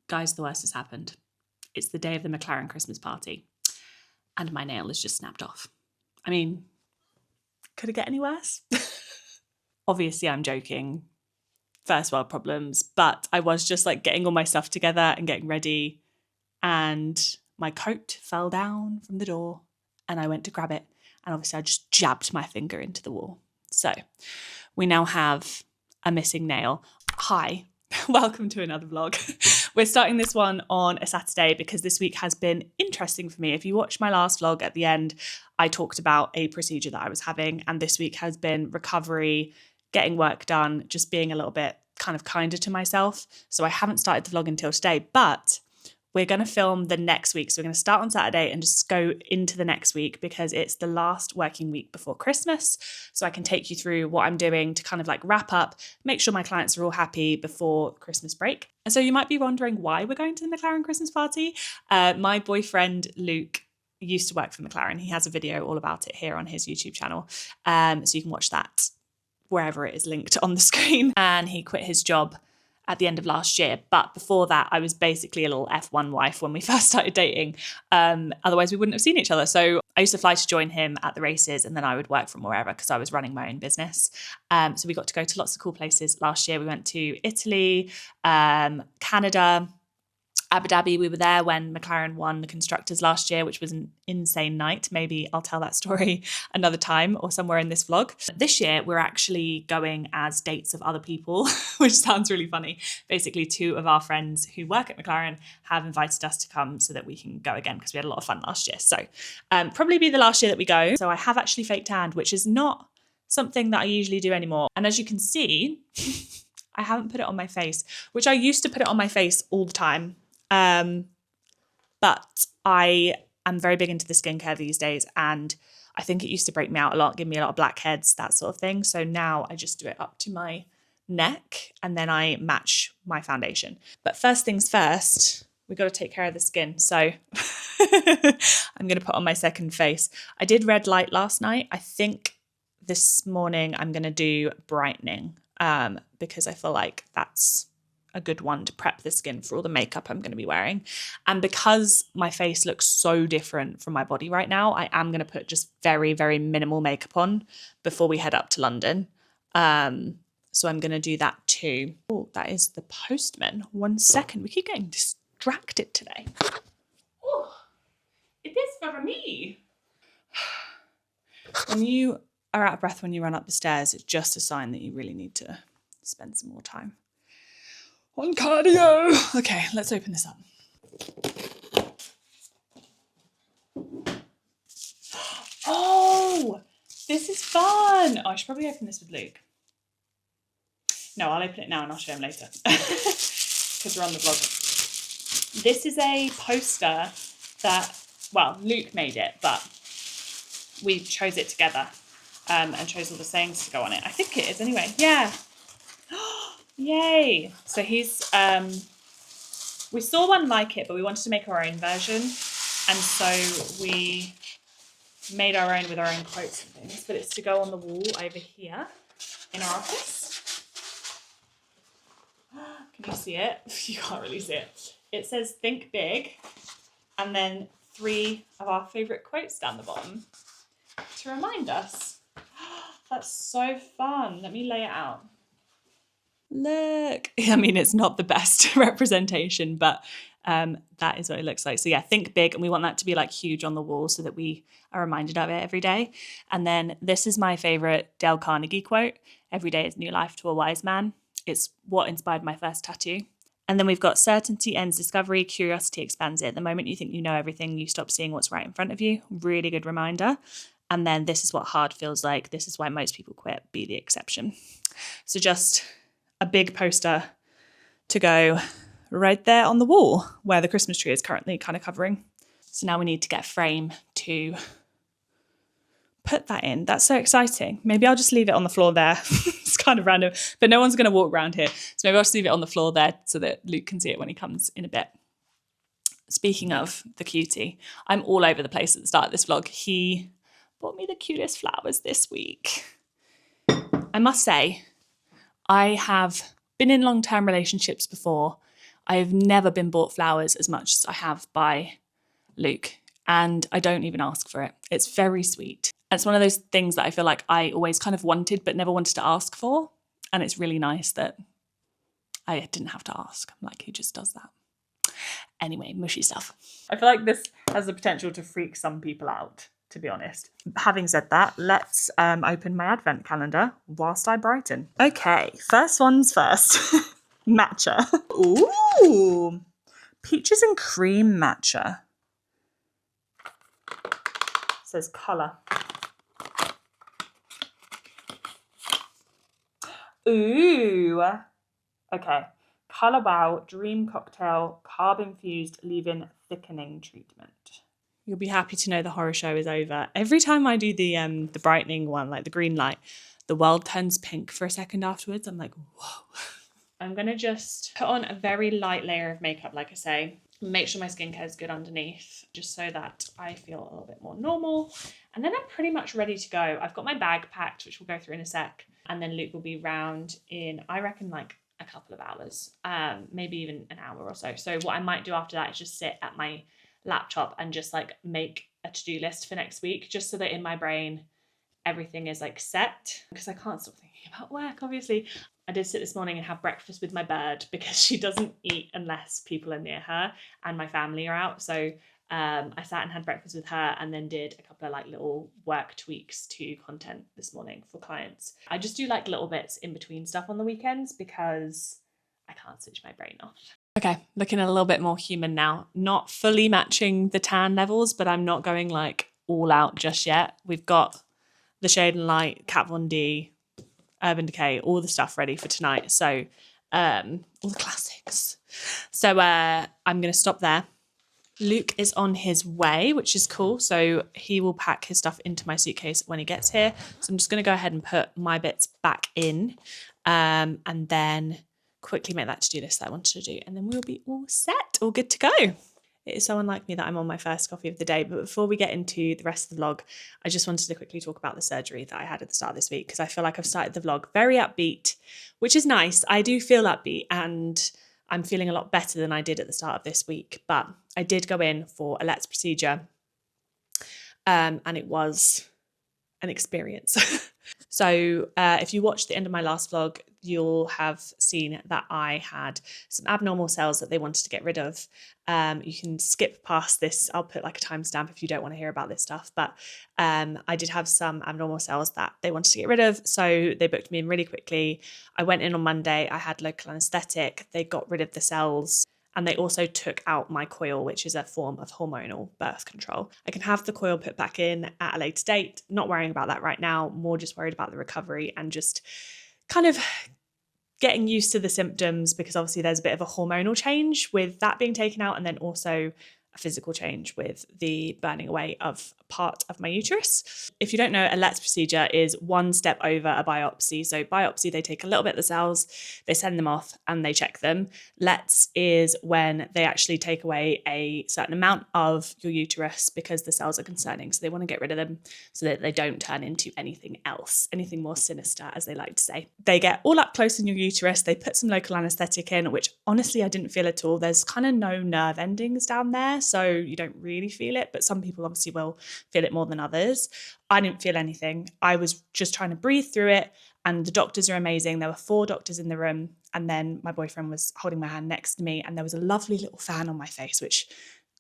Guys, the worst has happened. It's the day of the McLaren Christmas party and my nail has just snapped off. I mean, could it get any worse? Obviously, I'm joking. First world problems, but I was just like getting all my stuff together and getting ready, and my coat fell down from the door and I went to grab it, and obviously I just jabbed my finger into the wall. So we now have a missing nail. Hi, welcome to another vlog. We're starting this one on a Saturday because this week has been interesting for me. If you watched my last vlog at the end, I talked about a procedure that I was having, and this week has been recovery, getting work done, just being a little bit kind of kinder to myself. So I haven't started the vlog until today, but we're going to film the next week. So we're going to start on Saturday and just go into the next week because it's the last working week before Christmas. So I can take you through what I'm doing to kind of like wrap up, make sure my clients are all happy before Christmas break. And so you might be wondering why we're going to the McLaren Christmas party. My boyfriend, Luke, used to work for McLaren. He has a video all about it here on his YouTube channel. So you can watch that wherever it is linked on the screen. And he quit his job at the end of last year. But before that, I was basically a little F1 wife when we first started dating. Otherwise, we wouldn't have seen each other. So I used to fly to join him at the races, and then I would work from wherever because I was running my own business. So we got to go to lots of cool places last year. We went to Italy, Canada, Abu Dhabi. We were there when McLaren won the constructors last year, which was an insane night. Maybe I'll tell that story another time or somewhere in this vlog. This year, we're actually going as dates of other people, which sounds really funny. Basically, two of our friends who work at McLaren have invited us to come so that we can go again because we had a lot of fun last year. So probably be the last year that we go. So I have actually fake tanned, which is not something that I usually do anymore. And as you can see, I haven't put it on my face, which I used to put it on my face all the time. But I am very big into the skincare these days, and I think it used to break me out a lot, give me a lot of blackheads, that sort of thing. So now I just do it up to my neck and then I match my foundation. But first things first, we got to take care of the skin. So I'm going to put on my second face. I did red light last night. I think this morning I'm going to do brightening, because I feel like that's a good one to prep the skin for all the makeup I'm going to be wearing. And because my face looks so different from my body right now, I am going to put just very, very minimal makeup on before we head up to London. So I'm going to do that too. Oh, that is the postman. 1 second. We keep getting distracted today. Oh, it is for me. When you are out of breath when you run up the stairs, it's just a sign that you really need to spend some more time on cardio. Okay, let's open this up. Oh, this is fun. Oh, I should probably open this with Luke. No, I'll open it now and I'll show him later because we're on the vlog. This is a poster that, well, Luke made it, but we chose it together and chose all the sayings to go on it. I think it is anyway. Yeah. Yay. So he's, we saw one like it, but we wanted to make our own version. And so we made our own with our own quotes and things, but it's to go on the wall over here in our office. Can you see it? You can't really see it. It says think big, and then 3 of our favorite quotes down the bottom to remind us. That's so fun. Let me lay it out. Look, I mean, it's not the best representation, but that is what it looks like. So yeah, think big, and we want that to be like huge on the wall so that we are reminded of it every day. And then this is my favorite Dale Carnegie quote: "Every day is new life to a wise man." It's what inspired my first tattoo. And then we've got certainty ends discovery, curiosity expands it. The moment you think you know everything, you stop seeing what's right in front of you. Really good reminder. And then this is what hard feels like. This is why most people quit. Be the exception. So just a big poster to go right there on the wall where the Christmas tree is currently kind of covering. So now we need to get a frame to put that in. That's so exciting. Maybe I'll just leave it on the floor there. It's kind of random, but no one's going to walk around here. So maybe I'll just leave it on the floor there so that Luke can see it when he comes in a bit. Speaking of the cutie, I'm all over the place at the start of this vlog. He bought me the cutest flowers this week. I must say, I have been in long-term relationships before. I've never been bought flowers as much as I have by Luke, and I don't even ask for it. It's very sweet. It's one of those things that I feel like I always kind of wanted but never wanted to ask for, and it's really nice that I didn't have to ask. I'm like, who just does that? Anyway, mushy stuff. I feel like this has the potential to freak some people out, to be honest. Having said that, let's open my advent calendar whilst I brighten. Okay, first one's first. Matcha. Ooh, peaches and cream matcha. It says colour. Ooh. Okay. Colour Wow Dream Cocktail Carb Infused Leave-In Thickening Treatment. You'll be happy to know the horror show is over. Every time I do the brightening one, like the green light, the world turns pink for a second afterwards. I'm like, whoa. I'm going to just put on a very light layer of makeup, like I say. Make sure my skincare is good underneath, just so that I feel a little bit more normal. And then I'm pretty much ready to go. I've got my bag packed, which we'll go through in a sec. And then Luke will be round in, I reckon, like a couple of hours, maybe even an hour or so. So what I might do after that is just sit at my laptop and just like make a to-do list for next week, just so that in my brain everything is like set, because I can't stop thinking about work, obviously. I did sit this morning and have breakfast with my bird because she doesn't eat unless people are near her and my family are out. So I sat and had breakfast with her and then did a couple of like little work tweaks to content this morning for clients. I just do like little bits in between stuff on the weekends because I can't switch my brain off. Okay, looking a little bit more human now. Not fully matching the tan levels, but I'm not going like all out just yet. We've got the Shade and Light, Kat Von D, Urban Decay, all the stuff ready for tonight. So all the classics. So I'm going to stop there. Luke is on his way, which is cool. So he will pack his stuff into my suitcase when he gets here. So I'm just going to go ahead and put my bits back in and then quickly make that to-do list that I wanted to do. And then we'll be all set, all good to go. It is so unlike me that I'm on my first coffee of the day. But before we get into the rest of the vlog, I just wanted to quickly talk about the surgery that I had at the start of this week, because I feel like I've started the vlog very upbeat, which is nice. I do feel upbeat and I'm feeling a lot better than I did at the start of this week. But I did go in for a LLETZ procedure and it was an experience. So if you watched the end of my last vlog, you'll have seen that I had some abnormal cells that they wanted to get rid of. You can skip past this. I'll put like a timestamp if you don't want to hear about this stuff. But I did have some abnormal cells that they wanted to get rid of. So they booked me in really quickly. I went in on Monday. I had local anaesthetic. They got rid of the cells. And they also took out my coil, which is a form of hormonal birth control. I can have the coil put back in at a later date. Not worrying about that right now, more just worried about the recovery and just kind of getting used to the symptoms, because obviously there's a bit of a hormonal change with that being taken out, and then also a physical change with the burning away of part of my uterus. If you don't know, a LLETZ procedure is one step over a biopsy. So biopsy, they take a little bit of the cells, they send them off and they check them. LLETZ is when they actually take away a certain amount of your uterus because the cells are concerning. So they want to get rid of them so that they don't turn into anything else, anything more sinister, as they like to say. They get all up close in your uterus. They put some local anaesthetic in, which honestly I didn't feel at all. There's kind of no nerve endings down there, so you don't really feel it, but some people obviously will feel it more than others. I didn't feel anything. I was just trying to breathe through it, and the doctors are amazing. There were 4 doctors in the room, and then my boyfriend was holding my hand next to me, and there was a lovely little fan on my face, which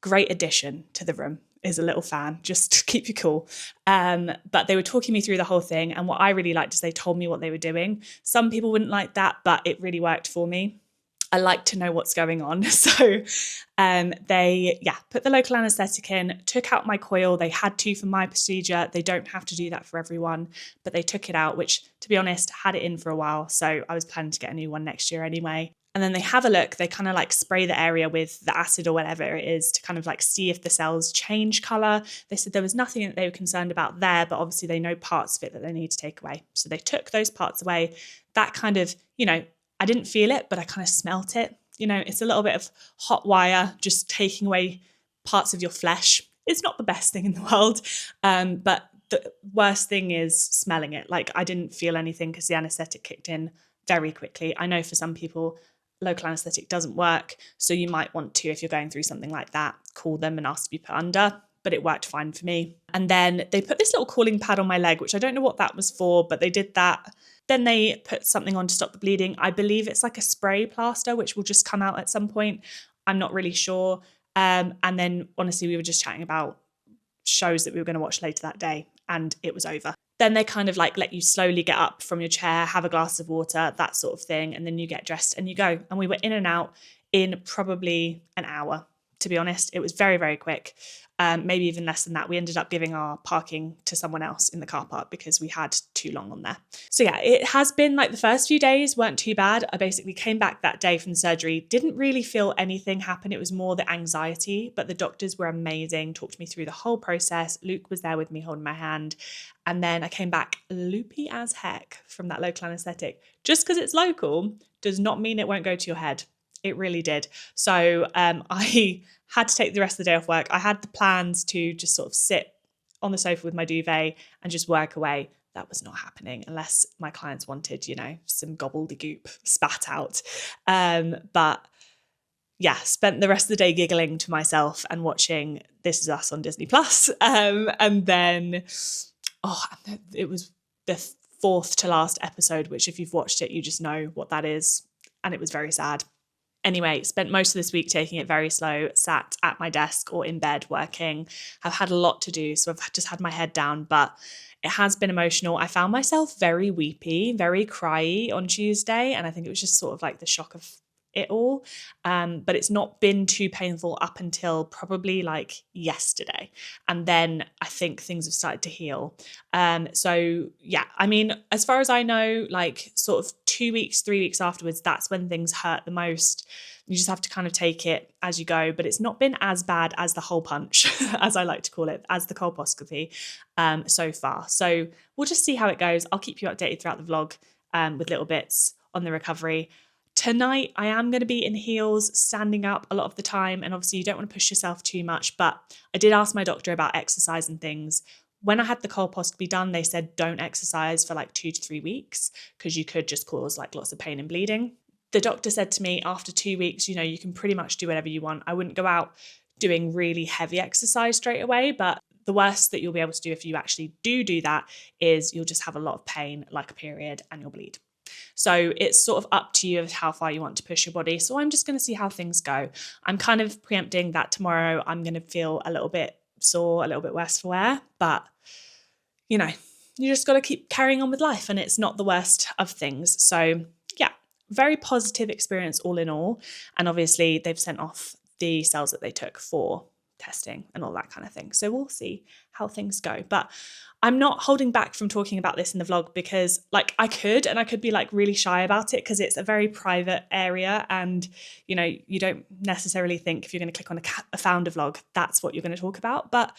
great addition to the room is a little fan, just to keep you cool. But they were talking me through the whole thing, and what I really liked is they told me what they were doing. Some people wouldn't like that, but it really worked for me. I like to know what's going on. So they put the local anaesthetic in, took out my coil. They had to for my procedure. They don't have to do that for everyone, but they took it out, which, to be honest, had it in for a while. So I was planning to get a new one next year anyway. And then they have a look. They kind of like spray the area with the acid or whatever it is to kind of like see if the cells change colour. They said there was nothing that they were concerned about there, but obviously they know parts of it that they need to take away. So they took those parts away. That kind of, I didn't feel it, but I kind of smelt it. It's a little bit of hot wire just taking away parts of your flesh. It's not the best thing in the world, but the worst thing is smelling it. Like, I didn't feel anything because the anaesthetic kicked in very quickly. I know for some people local anaesthetic doesn't work. So you might want to, if you're going through something like that, call them and ask to be put under. But it worked fine for me. And then they put this little cooling pad on my leg, which I don't know what that was for, but they did that. Then they put something on to stop the bleeding. I believe it's like a spray plaster, which will just come out at some point. I'm not really sure. And then honestly, we were just chatting about shows that we were going to watch later that day, and it was over. Then they kind of like let you slowly get up from your chair, have a glass of water, that sort of thing. And then you get dressed and you go. And we were in and out in probably an hour, to be honest. It was very, very quick. Maybe even less than that. We ended up giving our parking to someone else in the car park because we had too long on there. So yeah, it has been like the first few days weren't too bad. I basically came back that day from the surgery, didn't really feel anything happen. It was more the anxiety, but the doctors were amazing, talked me through the whole process. Luke was there with me holding my hand. And then I came back loopy as heck from that local anaesthetic. Just because it's local does not mean it won't go to your head. It really did. So I had to take the rest of the day off work. I had the plans to just sort of sit on the sofa with my duvet and just work away. That was not happening unless my clients wanted, some gobbledygook spat out. But yeah, spent the rest of the day giggling to myself and watching This Is Us on Disney Plus. And then, it was the fourth to last episode, which if you've watched it, you just know what that is. And it was very sad. Anyway, spent most of this week taking it very slow, sat at my desk or in bed working. I've had a lot to do, so I've just had my head down, but it has been emotional. I found myself very weepy, very cryy on Tuesday, and I think it was just sort of like the shock of it all. But it's not been too painful up until probably like yesterday. And then I think things have started to heal. So yeah, I mean, as far as I know, like sort of 2 weeks, 3 weeks afterwards, that's when things hurt the most. You just have to kind of take it as you go, but it's not been as bad as the hole punch, as I like to call it, as the colposcopy so far. So we'll just see how it goes. I'll keep you updated throughout the vlog with little bits on the recovery. Tonight, I am going to be in heels, standing up a lot of the time. And obviously you don't want to push yourself too much, but I did ask my doctor about exercise and things. When I had the colposcopy done, they said don't exercise for like 2 to 3 weeks because you could just cause like lots of pain and bleeding. The doctor said to me after 2 weeks, you can pretty much do whatever you want. I wouldn't go out doing really heavy exercise straight away, but the worst that you'll be able to do if you actually do that is you'll just have a lot of pain, like a period, and you'll bleed. So it's sort of up to you of how far you want to push your body. So I'm just going to see how things go. I'm kind of preempting that tomorrow I'm going to feel a little bit sore, a little bit worse for wear, but you just got to keep carrying on with life, and it's not the worst of things. So yeah, very positive experience all in all. And obviously they've sent off the cells that they took for testing and all that kind of thing. So we'll see how things go. But I'm not holding back from talking about this in the vlog because like I could be like really shy about it because it's a very private area, and you don't necessarily think if you're going to click on a founder vlog that's what you're going to talk about. But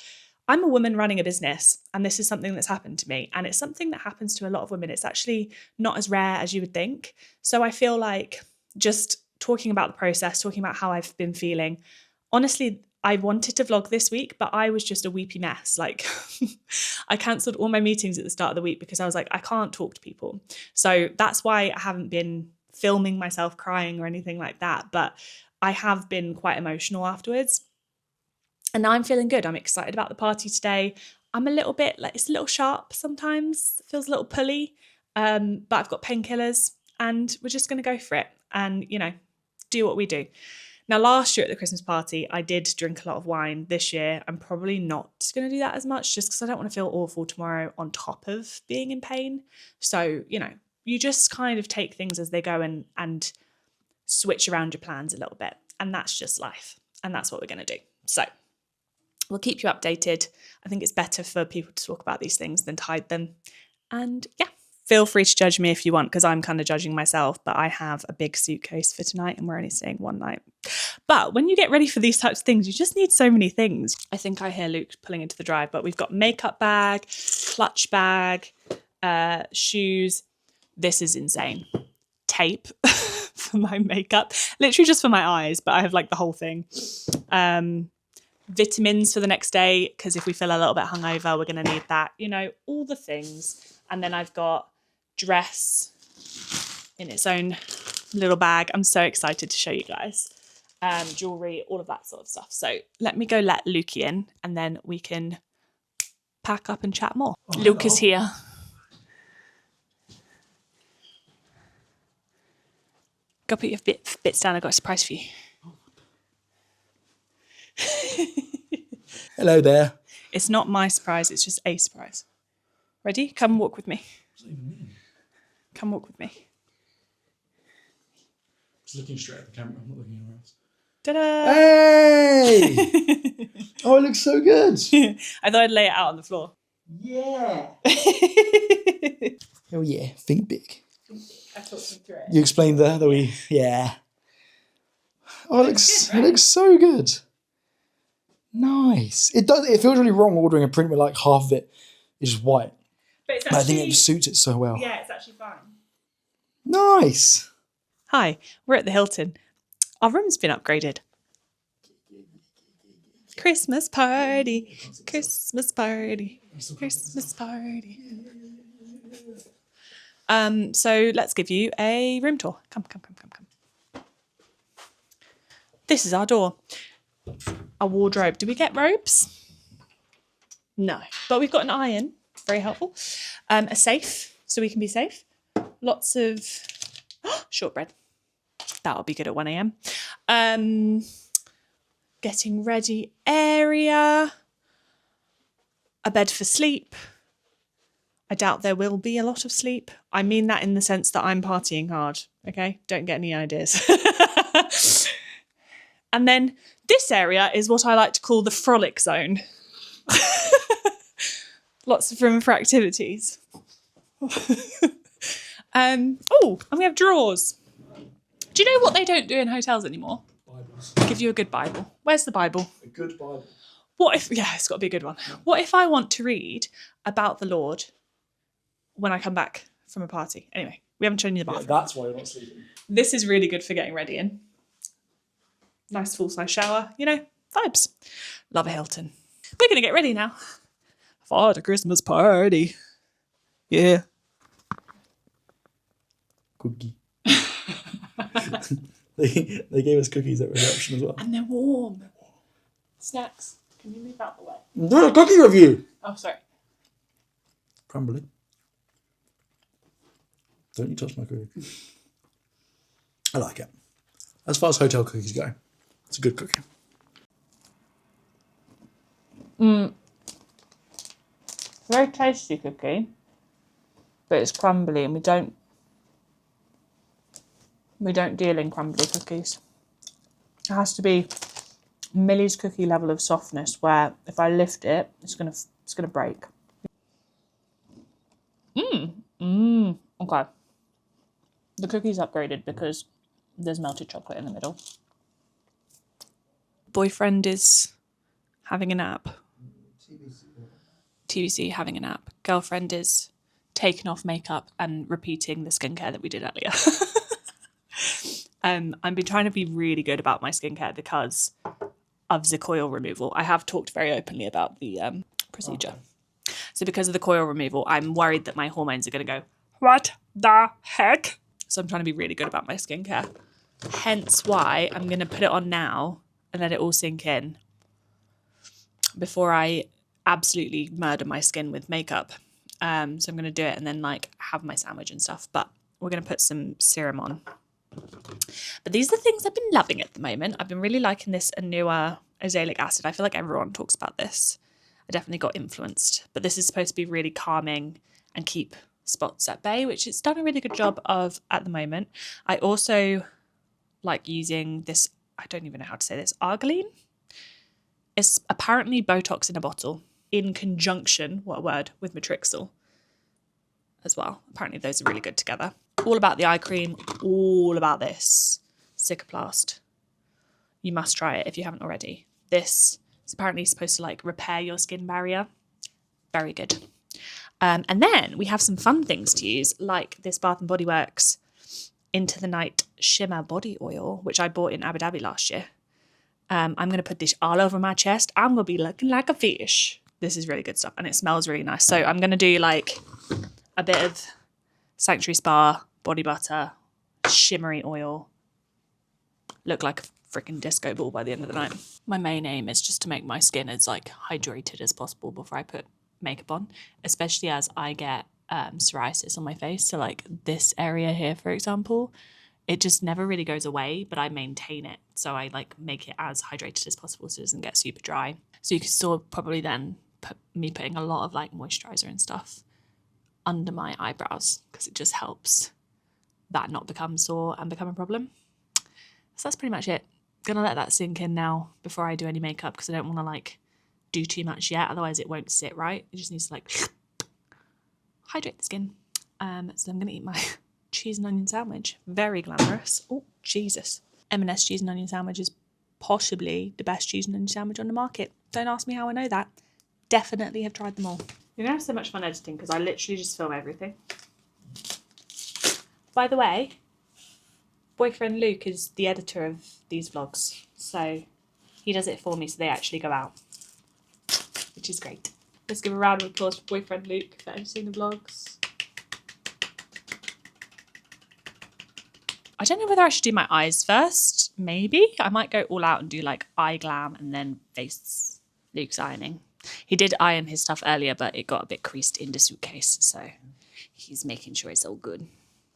I'm a woman running a business, and this is something that's happened to me, and it's something that happens to a lot of women. It's actually not as rare as you would think. So I feel like just talking about the process, talking about how I've been feeling, honestly, I wanted to vlog this week, but I was just a weepy mess. Like I cancelled all my meetings at the start of the week because I was like, I can't talk to people. So that's why I haven't been filming myself crying or anything like that. But I have been quite emotional afterwards. And now I'm feeling good. I'm excited about the party today. I'm a little bit like, it's a little sharp sometimes, feels a little pulley, but I've got painkillers and we're just going to go for it and, do what we do. Now, last year at the Christmas party, I did drink a lot of wine. This year, I'm probably not going to do that as much just because I don't want to feel awful tomorrow on top of being in pain. So, you just kind of take things as they go and switch around your plans a little bit. And that's just life. And that's what we're going to do. So we'll keep you updated. I think it's better for people to talk about these things than to hide them. And yeah. Feel free to judge me if you want, because I'm kind of judging myself, but I have a big suitcase for tonight and we're only staying one night. But when you get ready for these types of things, you just need so many things. I think I hear Luke pulling into the drive, but we've got makeup bag, clutch bag, shoes. This is insane. Tape for my makeup, literally just for my eyes, but I have like the whole thing. Vitamins for the next day, because if we feel a little bit hungover, we're going to need that, all the things. And then I've got dress in its own little bag. I'm so excited to show you guys. Jewellery, all of that sort of stuff. So let me go let Lukey in and then we can pack up and chat more. Oh, Luke is here. Go put your bits down. I've got a surprise for you. Hello there. It's not my surprise, it's just a surprise. Ready? Come walk with me. What does that even mean? Come walk with me. Just looking straight at the camera, I'm not looking anywhere else. Ta-da! Hey! Oh, it looks so good. I thought I'd lay it out on the floor. Yeah. Oh yeah, think big. I talked them through it. You explained that we, yeah. Oh, it looks so good. Nice. It does. It feels really wrong ordering a print where like half of it is white. But it's actually, I think it just suits it so well. Yeah, it's actually fine. Nice. Hi, we're at the Hilton. Our room's been upgraded. Christmas party, Christmas party, Christmas party. So let's give you a room tour. Come. This is our door. A wardrobe. Do we get robes? No, but we've got an iron. Very helpful. A safe, so we can be safe. Lots of shortbread. That'll be good at 1 a.m. Getting ready area. A bed for sleep. I doubt there will be a lot of sleep. I mean that in the sense that I'm partying hard. Okay, don't get any ideas. And then this area is what I like to call the frolic zone. Lots of room for activities. And we have drawers. Do you know what they don't do in hotels anymore? Bibles. Give you a good Bible. Where's the Bible? A good Bible. What if, yeah, it's got to be a good one. What if I want to read about the Lord when I come back from a party? Anyway, we haven't shown you the bathroom. Yeah, that's why you're not sleeping. This is really good for getting ready in. Nice full-size shower, you know, vibes. Love a Hilton. We're going to get ready now for the Christmas party. Yeah. Cookie. They gave us cookies at reception as well. And they're warm. Snacks. Can you move out the way? I'm doing a cookie review. Oh, sorry. Crumbly. Don't you touch my cookie. I like it. As far as hotel cookies go, it's a good cookie. Very tasty cookie, but it's crumbly, and we don't deal in crumbly cookies. It has to be Millie's cookie level of softness, where if I lift it, it's gonna break. Okay. The cookie's upgraded because there's melted chocolate in the middle. Boyfriend is having a nap. TBC having a nap. Girlfriend is taking off makeup and repeating the skincare that we did earlier. I've been trying to be really good about my skincare because of the coil removal. I have talked very openly about the procedure. So because of the coil removal, I'm worried that my hormones are going to go, what the heck? So I'm trying to be really good about my skincare. Hence why I'm going to put it on now and let it all sink in before I absolutely murder my skin with makeup. So I'm going to do it and then like have my sandwich and stuff. But we're going to put some serum on. But these are the things I've been loving at the moment. I've been really liking this Anua azelaic acid. I feel like everyone talks about this. I definitely got influenced. But this is supposed to be really calming and keep spots at bay, which it's done a really good job of at the moment. I also like using this, I don't even know how to say this, argiline. It's apparently Botox in a bottle in conjunction, what a word, with Matrixyl as well. Apparently those are really good together. All about the eye cream, all about this. Cicaplast. You must try it if you haven't already. This is apparently supposed to like repair your skin barrier. Very good. And then we have some fun things to use, like this Bath & Body Works Into the Night Shimmer Body Oil, which I bought in Abu Dhabi last year. I'm going to put this all over my chest. I'm going to be looking like a fish. This is really good stuff, and it smells really nice. So I'm going to do like a bit of Sanctuary Spa body butter, shimmery oil. Look like a freaking disco ball by the end of the night. My main aim is just to make my skin as like hydrated as possible before I put makeup on, especially as I get psoriasis on my face. So like this area here, for example, it just never really goes away, but I maintain it. So I like make it as hydrated as possible so it doesn't get super dry. So you can still probably then put me putting a lot of like moisturizer and stuff under my eyebrows because it just helps that not become sore and become a problem. So that's pretty much it. Gonna let that sink in now before I do any makeup because I don't want to like do too much yet, otherwise it won't sit right. It just needs to like hydrate the skin. So I'm gonna eat my cheese and onion sandwich. Very glamorous. Oh, Jesus. M&S cheese and onion sandwich is possibly the best cheese and onion sandwich on the market. Don't ask me how I know that. Definitely have tried them all. You're gonna have so much fun editing because I literally just film everything. By the way, boyfriend Luke is the editor of these vlogs, so he does it for me so they actually go out, which is great. Let's give a round of applause for boyfriend Luke for editing the vlogs. I don't know whether I should do my eyes first. Maybe. I might go all out and do like eye glam and then face Luke's ironing. He did iron his stuff earlier, but it got a bit creased in the suitcase, so he's making sure it's all good.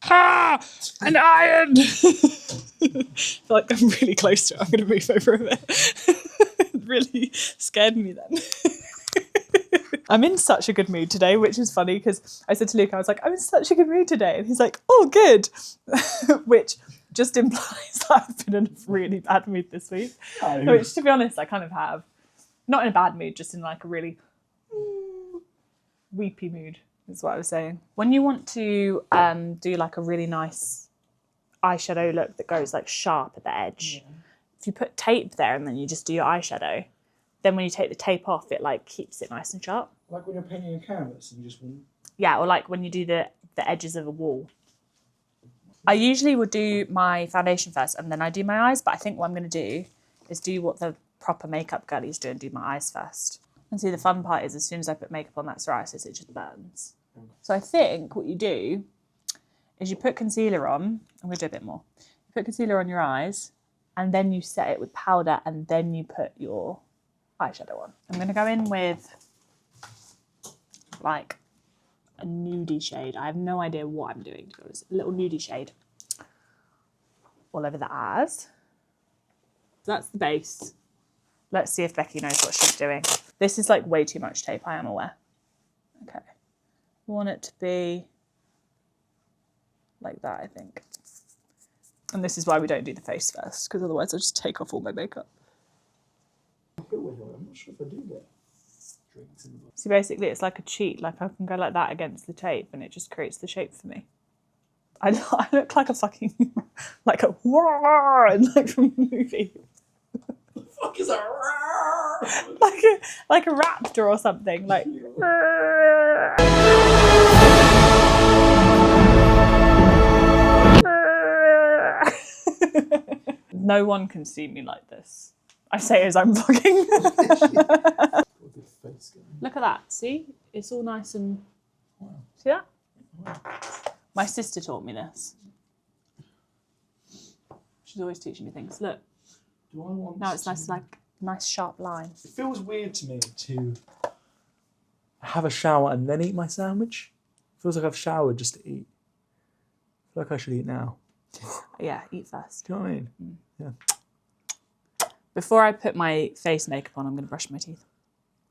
Ah! An iron! I feel like I'm really close to it. I'm going to move over a bit. It really scared me then. I'm in such a good mood today, which is funny because I said to Luke, I was like, I'm in such a good mood today. And he's like, oh, good. Which just implies that I've been in a really bad mood this week. Oh. Which, to be honest, I kind of have. Not in a bad mood, just in like a really weepy mood, is what I was saying. When you want to do like a really nice eyeshadow look that goes like sharp at the edge, if you put tape there and then you just do your eyeshadow, then when you take the tape off, it like keeps it nice and sharp. Like when you're painting a canvas and you just want... Yeah, or like when you do the edges of a wall. I usually would do my foundation first and then I do my eyes, but I think what I'm going to do is do what the proper makeup girlies do and do my eyes first. And see, the fun part is as soon as I put makeup on that psoriasis, it just burns. So I think what you do is you put concealer on. I'm going to do a bit more. You put concealer on your eyes and then you set it with powder and then you put your eyeshadow on. I'm going to go in with like a nudie shade. I have no idea what I'm doing, to be honest. A little nudie shade all over the eyes. So that's the base. Let's see if Becky knows what she's doing. This is like way too much tape, I am aware. Okay. We want it to be like that, I think. And this is why we don't do the face first, because otherwise I'll just take off all my makeup. I'm not sure if I do get drinks in the box. So basically it's like a cheat, like I can go like that against the tape and it just creates the shape for me. I look like a fucking, like a like from a movie. The fuck is that? like a raptor or something, like. No one can see me like this. I say as I'm vlogging. Look at that. See? It's all nice and... Wow. See that? Wow. My sister taught me this. She's always teaching me things. Look. Do I want now it's nice, like nice sharp line. It feels weird to me to have a shower and then eat my sandwich. It feels like I've showered just to eat. I feel like I should eat now. Yeah, eat first. Do you know what I mean? Mm. Yeah. Before I put my face makeup on, I'm going to brush my teeth.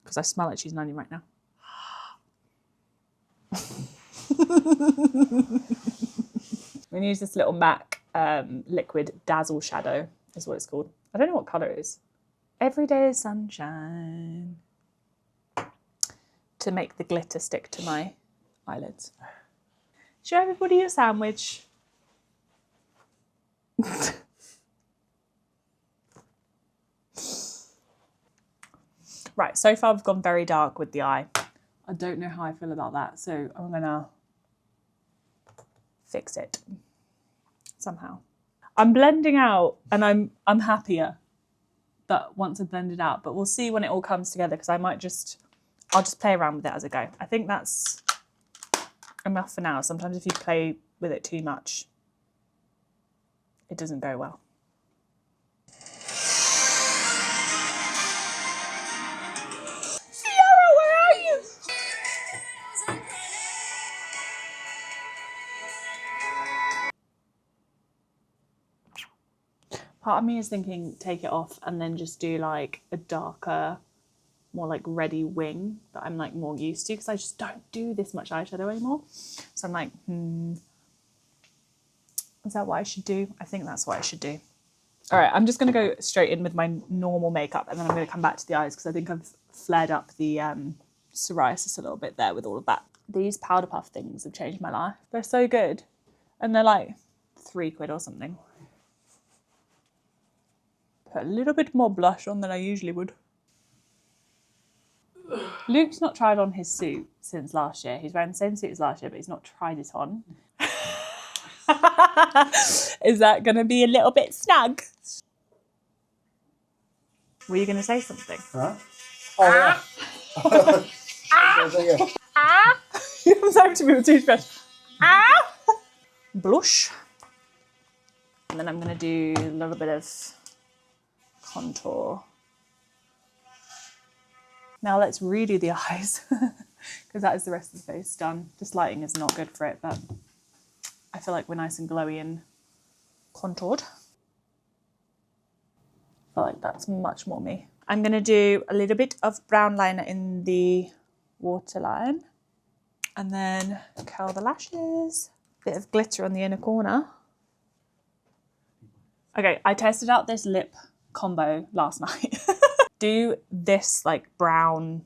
Because I smell like cheese and onion right now. I'm going to use this little MAC liquid dazzle shadow, is what it's called. I don't know what colour it is. Everyday sunshine. To make the glitter stick to my eyelids. Show everybody your sandwich. Right, so far I've gone very dark with the eye. I don't know how I feel about that, so I'm gonna fix it somehow. I'm blending out and I'm happier that once I've blended out, but we'll see when it all comes together because I'll just play around with it as I go. I think that's enough for now. Sometimes if you play with it too much, it doesn't go well. Sierra, where are you? Part of me is thinking take it off and then just do like a darker, more like reddy wing that I'm like more used to, because I just don't do this much eyeshadow anymore. So I'm like, is that what I should do? I think that's what I should do. All right, I'm just going to go straight in with my normal makeup, and then I'm going to come back to the eyes because I think I've flared up the psoriasis a little bit there with all of that. These powder puff things have changed my life. They're so good. And they're like £3 or something. Put a little bit more blush on than I usually would. Luke's not tried on his suit since last year. He's wearing the same suit as last year, but he's not tried it on. Is that going to be a little bit snug? Were you going to say something? Huh? Oh, yeah. I'm sorry to be with toothbrush. Blush. And then I'm going to do a little bit of contour. Now let's redo the eyes, because that is the rest of the face done. This lighting is not good for it, but I feel like we're nice and glowy and contoured. I feel like that's much more me. I'm going to do a little bit of brown liner in the waterline, and then curl the lashes. Bit of glitter on the inner corner. Okay, I tested out this lip combo last night. Do this like brown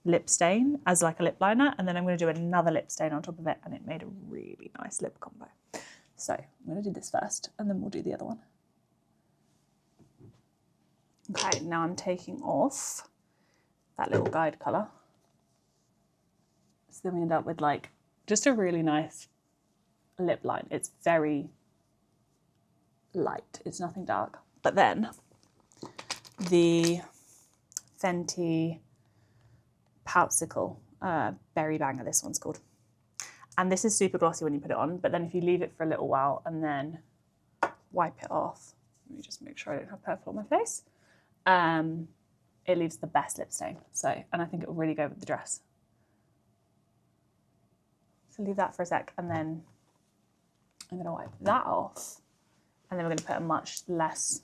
lip stain as like a lip liner, and then I'm going to do another lip stain on top of it, and it made a really nice lip combo. So I'm going to do this first, and then we'll do the other one. Okay, now I'm taking off that little guide colour. So then we end up with like just a really nice lip line. It's very light, it's nothing dark. But then the Fenty Poutsicle Berry Banger, this one's called. And this is super glossy when you put it on, but then if you leave it for a little while and then wipe it off, let me just make sure I don't have purple on my face, it leaves the best lip stain. So, and I think it will really go with the dress. So leave that for a sec, and then I'm going to wipe that off, and then we're going to put a much less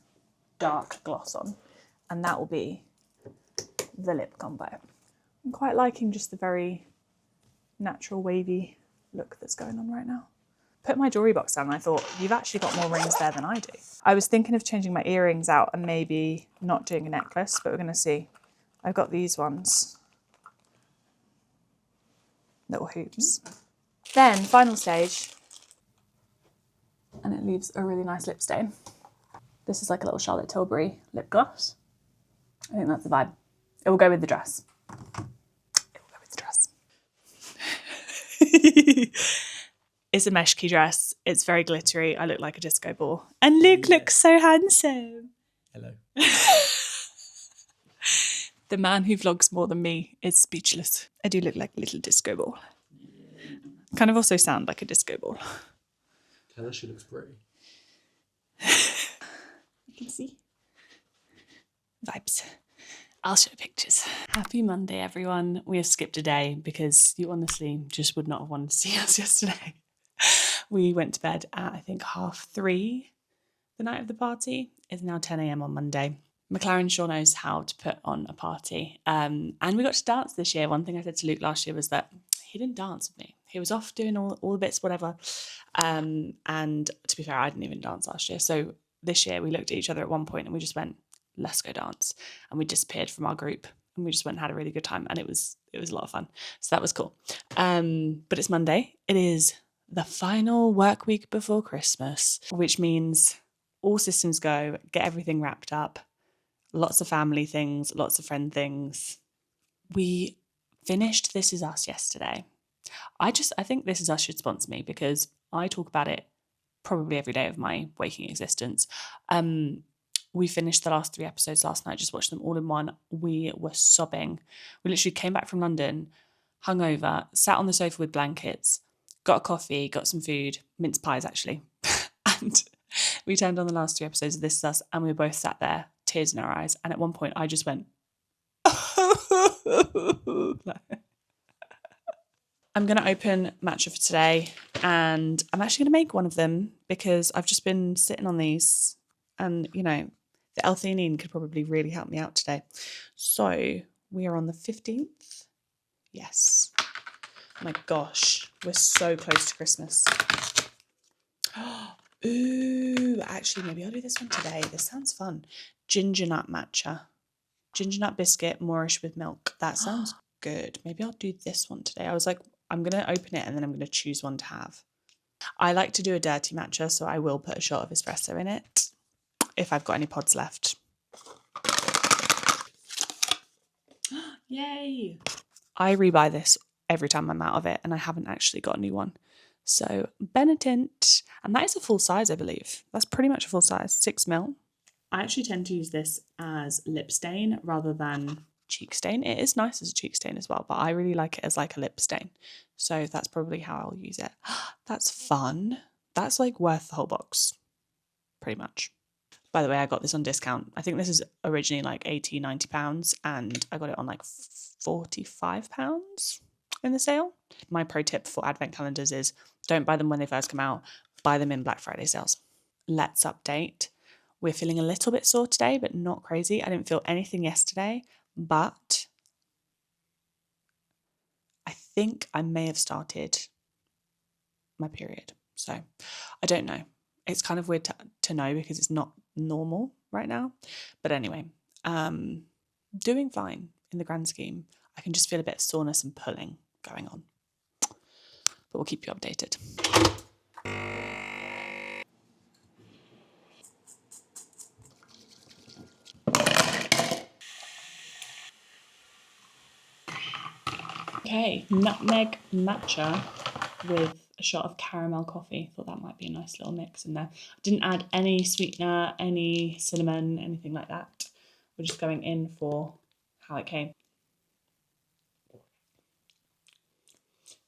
dark gloss on, and that will be the lip combo. I'm quite liking just the very natural wavy look that's going on right now. Put my jewellery box down, and I thought, you've actually got more rings there than I do. I was thinking of changing my earrings out and maybe not doing a necklace, but we're going to see. I've got these ones. Little hoops. Then, final stage, and it leaves a really nice lip stain. This is like a little Charlotte Tilbury lip gloss. I think that's the vibe. It will go with the dress. It will go with the dress. It's a meshki dress. It's very glittery. I look like a disco ball. And Luke looks so handsome. Hello. The man who vlogs more than me is speechless. I do look like a little disco ball. Kind of also sound like a disco ball. Tell her she looks pretty. You can see. Vibes. I'll show pictures. Happy Monday, everyone. We have skipped a day because you honestly just would not have wanted to see us yesterday. We went to bed at, I think, 3:30 the night of the party. It's now 10 a.m. on Monday. McLaren sure knows how to put on a party. And we got to dance this year. One thing I said to Luke last year was that he didn't dance with me. He was off doing all the bits, whatever. And to be fair, I didn't even dance last year. So this year we looked at each other at one point and we just went, let's go dance. And we disappeared from our group and we just went and had a really good time. And it was a lot of fun. So that was cool. But it's Monday. It is the final work week before Christmas, which means all systems go, get everything wrapped up. Lots of family things, lots of friend things. We finished This Is Us yesterday. I think This Is Us should sponsor me because I talk about it probably every day of my waking existence. We finished the last 3 episodes last night, just watched them all in one. We were sobbing. We literally came back from London, hungover, sat on the sofa with blankets, got a coffee, got some food, mince pies actually, And we turned on the last 2 episodes of This Is Us, and we were both sat there, tears in our eyes. And at one point, I just went, I'm going to open matcha for today, and I'm actually going to make one of them because I've just been sitting on these, and, you know, the L-theanine could probably really help me out today. So we are on the 15th. Yes. Oh my gosh, we're so close to Christmas. Ooh, actually, maybe I'll do this one today. This sounds fun. Ginger nut matcha. Ginger nut biscuit, Moorish with milk. That sounds good. Maybe I'll do this one today. I was like, I'm going to open it and then I'm going to choose one to have. I like to do a dirty matcha, so I will put a shot of espresso in it if I've got any pods left. Yay! I rebuy this every time I'm out of it, and I haven't actually got a new one. So, Benetint, and that is a full size, I believe. That's pretty much a full size, 6ml. I actually tend to use this as lip stain rather than cheek stain. It is nice as a cheek stain as well, but I really like it as like a lip stain. So that's probably how I'll use it. That's fun. That's like worth the whole box, pretty much. By the way, I got this on discount. I think this is originally like £80-90, and I got it on like £45 in the sale. My pro tip for advent calendars is don't buy them when they first come out, buy them in Black Friday sales. Let's update. We're feeling a little bit sore today, but not crazy. I didn't feel anything yesterday, but I think I may have started my period. So I don't know. It's kind of weird to know because it's not normal right now. But anyway, doing fine in the grand scheme. I can just feel a bit of soreness and pulling going on. But we'll keep you updated. Okay, nutmeg matcha with a shot of caramel coffee. Thought that might be a nice little mix in there. I didn't add any sweetener, any cinnamon, anything like that. We're just going in for how it came.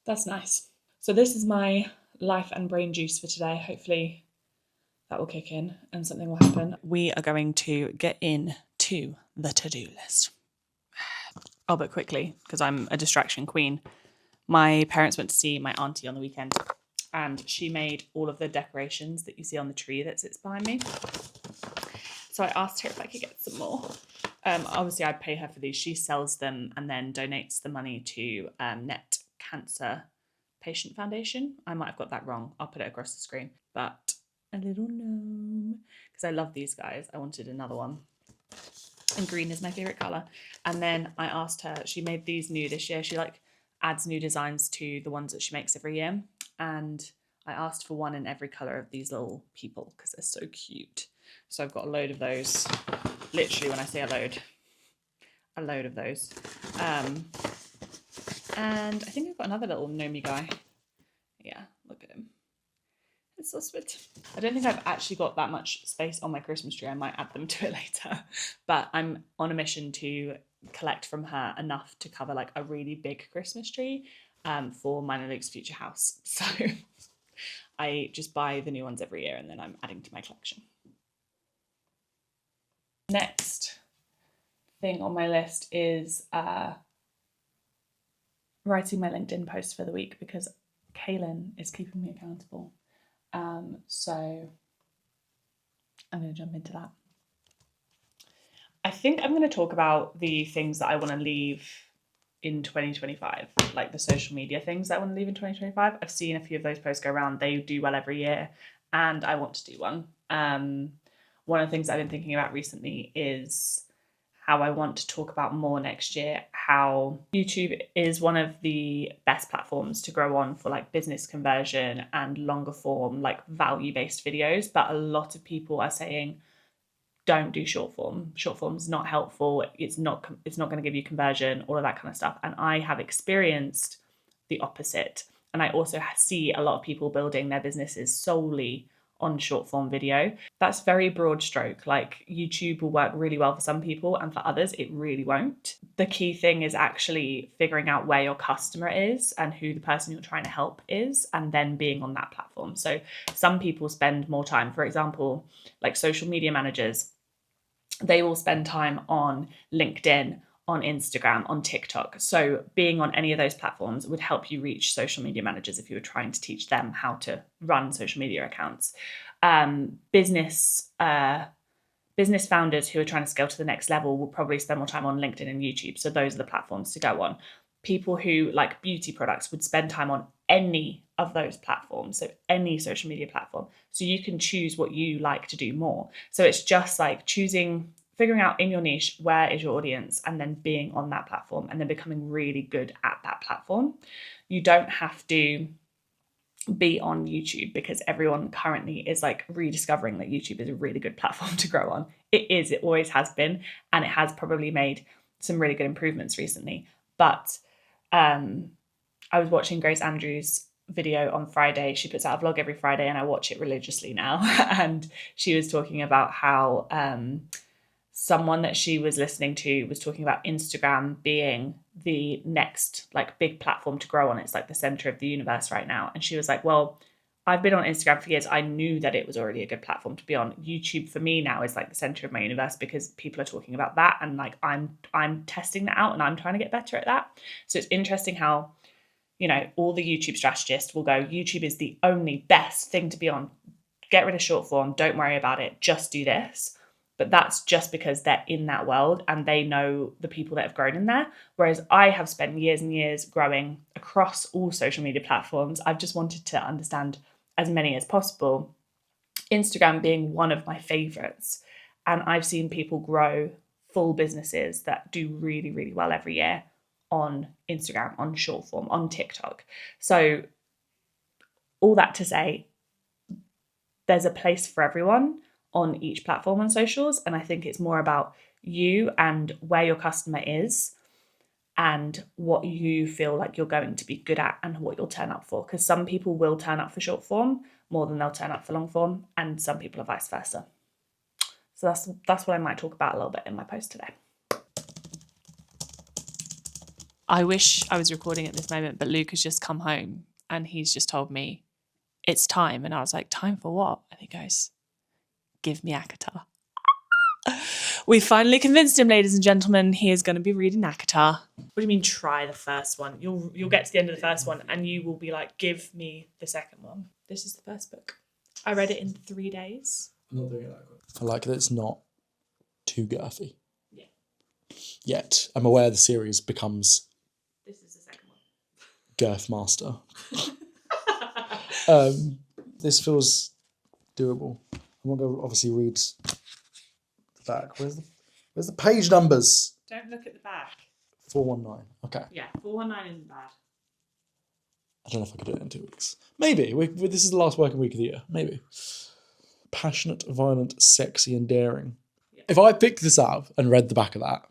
That's nice. So this is my life and brain juice for today. Hopefully that will kick in and something will happen. We are going to get into the to-do list. Oh, but quickly, because I'm a distraction queen. My parents went to see my auntie on the weekend, and she made all of the decorations that you see on the tree that sits behind me. So I asked her if I could get some more. Obviously, I'd pay her for these. She sells them and then donates the money to Net Cancer Patient Foundation. I might have got that wrong. I'll put it across the screen. But a little gnome, because I love these guys. I wanted another one. And green is my favourite colour. And then I asked her, she made these new this year. She like adds new designs to the ones that she makes every year. And I asked for one in every colour of these little people because they're so cute. So I've got a load of those. Literally, when I say a load of those. And I think I've got another little gnomey guy. Yeah, look at him. It's so sweet. I don't think I've actually got that much space on my Christmas tree. I might add them to it later. But I'm on a mission to collect from her enough to cover like a really big Christmas tree for mine and Luke's future house. So I just buy the new ones every year and then I'm adding to my collection. Next thing on my list is writing my LinkedIn post for the week because Kaylin is keeping me accountable. So I'm going to jump into that. I think I'm going to talk about the things that I want to leave in 2025, like the social media things that I want to leave in 2025. I've seen a few of those posts go around. They do well every year and I want to do one. One of the things I've been thinking about recently is how I want to talk about more next year, how YouTube is one of the best platforms to grow on for like business conversion and longer form, like value-based videos. But a lot of people are saying, don't do short form. Short form's not helpful. It's not going to give you conversion, all of that kind of stuff. And I have experienced the opposite. And I also see a lot of people building their businesses solely on short form video. That's very broad stroke. Like YouTube will work really well for some people and for others it really won't. The key thing is actually figuring out where your customer is and who the person you're trying to help is, and then being on that platform. So some people spend more time, for example, like social media managers, they will spend time on LinkedIn, on Instagram, on TikTok. So being on any of those platforms would help you reach social media managers if you were trying to teach them how to run social media accounts. Business founders who are trying to scale to the next level will probably spend more time on LinkedIn and YouTube. So those are the platforms to go on. People who like beauty products would spend time on any of those platforms, so any social media platform. So you can choose what you like to do more. So it's just like figuring out in your niche, where is your audience, and then being on that platform and then becoming really good at that platform. You don't have to be on YouTube because everyone currently is like rediscovering that YouTube is a really good platform to grow on. It always has been, and it has probably made some really good improvements recently. But I was watching Grace Andrews' video on Friday. She puts out a vlog every Friday and I watch it religiously now. And she was talking about how someone that she was listening to was talking about Instagram being the next like big platform to grow on. It's like the center of the universe right now. And she was like, well, I've been on Instagram for years. I knew that it was already a good platform to be on. YouTube for me now is like the center of my universe because people are talking about that. And like, I'm testing that out and I'm trying to get better at that. So it's interesting how, you know, all the YouTube strategists will go, YouTube is the only best thing to be on. Get rid of short form. Don't worry about it. Just do this. But that's just because they're in that world and they know the people that have grown in there. Whereas I have spent years and years growing across all social media platforms. I've just wanted to understand as many as possible. Instagram being one of my favorites. And I've seen people grow full businesses that do really, really well every year on Instagram, on short form, on TikTok. So all that to say, there's a place for everyone on each platform on socials. And I think it's more about you and where your customer is and what you feel like you're going to be good at and what you'll turn up for. Because some people will turn up for short form more than they'll turn up for long form, and some people are vice versa. So that's what I might talk about a little bit in my post today. I wish I was recording at this moment, but Luke has just come home and he's just told me it's time. And I was like, time for what? And he goes, give me ACOTAR. We finally convinced him, ladies and gentlemen, he is going to be reading ACOTAR. What do you mean try the first one? You'll get to the end of the first one and you will be like, give me the second one. This is the first book. I read it in 3 days. I'm not doing it that quick. I like that it's not too girthy. Yeah. Yet I'm aware the series becomes... This is the second one. Girth master. This feels doable. I'm going to obviously read the back. Where's the page numbers? Don't look at the back. 419. Okay. Yeah, 419 isn't bad. I don't know if I could do it in 2 weeks. Maybe. This is the last working week of the year. Maybe. Passionate, violent, sexy, and daring. Yeah. If I picked this up and read the back of that,